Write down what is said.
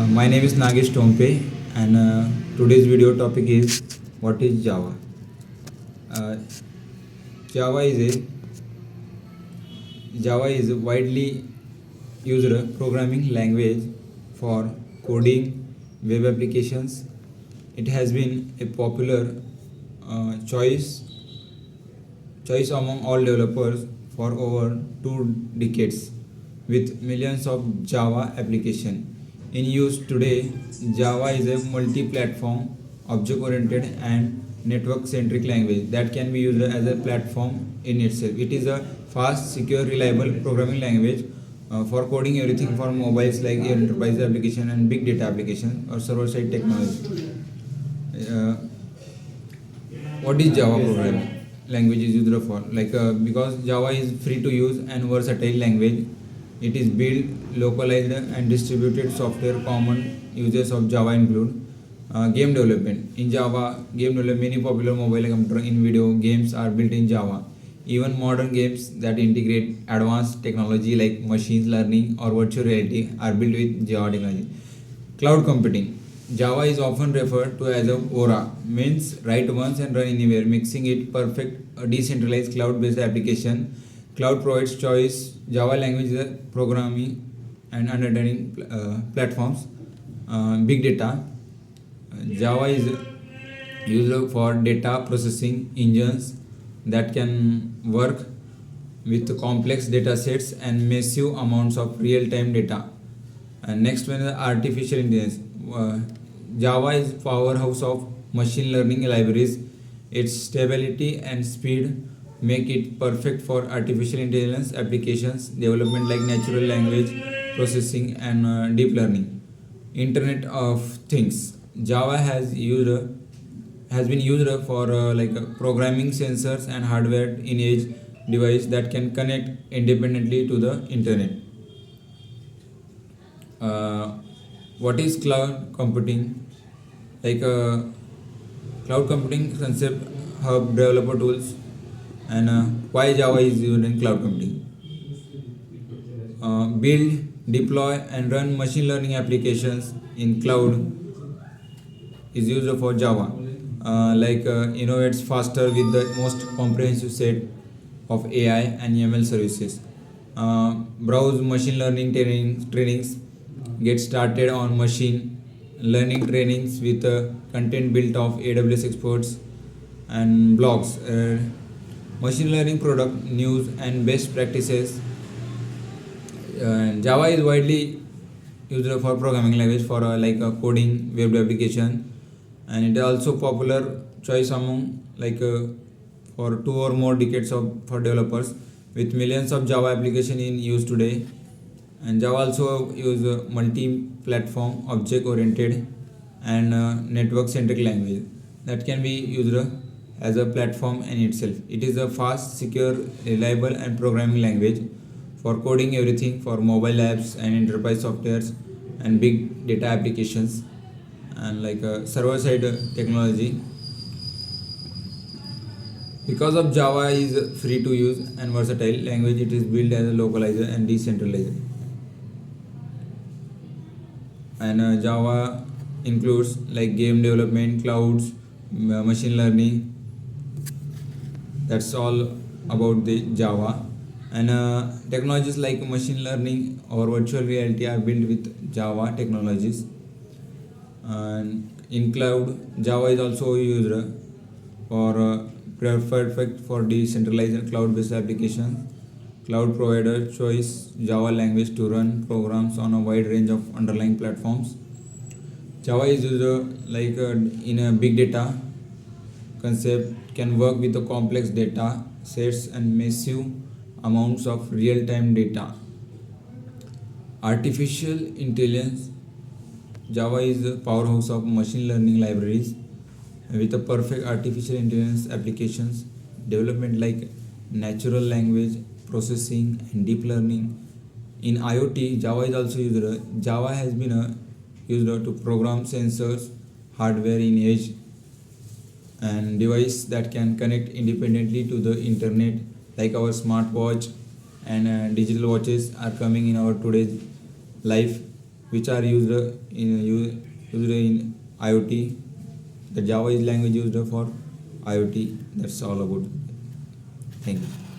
My name is Nagesh Tompe, and today's video topic is what is Java. Uh, Java is a Java is a widely used programming language for coding web applications. It has been a popular uh, choice choice among all developers for over 2 decades, with millions of Java applications in use today. Java is a multi-platform, object-oriented, and network-centric language that can be used as a platform in itself. It is a fast, secure, reliable programming language for coding everything from mobiles like enterprise application and big data application or server-side technology. Uh, what is Java programming language is used for? Because Java is free to use and versatile language, it is built, localized, and distributed software. Common uses of Java include game development. In Java, game development, many popular mobile computer in video games are built in Java. Even modern games that integrate advanced technology like machine learning or virtual reality are built with Java technology. Cloud computing. Java is often referred to as a Aura, means write once and run anywhere, mixing it perfect a decentralized cloud-based application. Cloud provides choice. Java language is programming and understanding platforms. Big data. Java is used for data processing engines that can work with complex data sets and massive amounts of real-time data. And next one is artificial intelligence. Java is powerhouse of machine learning libraries. Its stability and speed make it perfect for artificial intelligence applications development like natural language processing and deep learning. Internet of Things. Java has been used for programming sensors and hardware in edge device that can connect independently to the internet. uh, what is cloud computing? like uh, Cloud computing concept, hub, developer tools, and why Java is used in cloud computing. Build, deploy, and run machine learning applications in cloud is used for Java. Innovates faster with the most comprehensive set of AI and ML services. Browse machine learning trainings. Get started on machine learning trainings with content built of AWS experts and blogs. Machine learning product news and best practices. Java is widely used for programming language for coding web application, and it is also popular choice among for 2 or more decades for developers, with millions of Java application in use today. And Java also use multi-platform, object-oriented, and network-centric language that can be used as a platform in itself. It is a fast, secure, reliable, and programming language for coding everything for mobile apps and enterprise softwares and big data applications and server-side technology. Because of Java is free to use and versatile language, it is built as a localizer and decentralized. And Java includes like game development, clouds, machine learning. That's all about the Java. And technologies like machine learning or virtual reality are built with Java technologies. And in cloud, Java is also used for perfect for decentralized and cloud-based applications. Cloud provider choice Java language to run programs on a wide range of underlying platforms. Java is used in a big data concept, can work with the complex data sets and massive amounts of real-time data. Artificial intelligence. Java is the powerhouse of machine learning libraries with a perfect artificial intelligence applications development like natural language processing and deep learning. In IoT, Java is also used. Java has been used to program sensors, hardware in edge, and device that can connect independently to the internet, like our smartwatch and digital watches are coming in our today's life. which are used in IoT. The Java is language used for IoT. That's all about it. Thank you.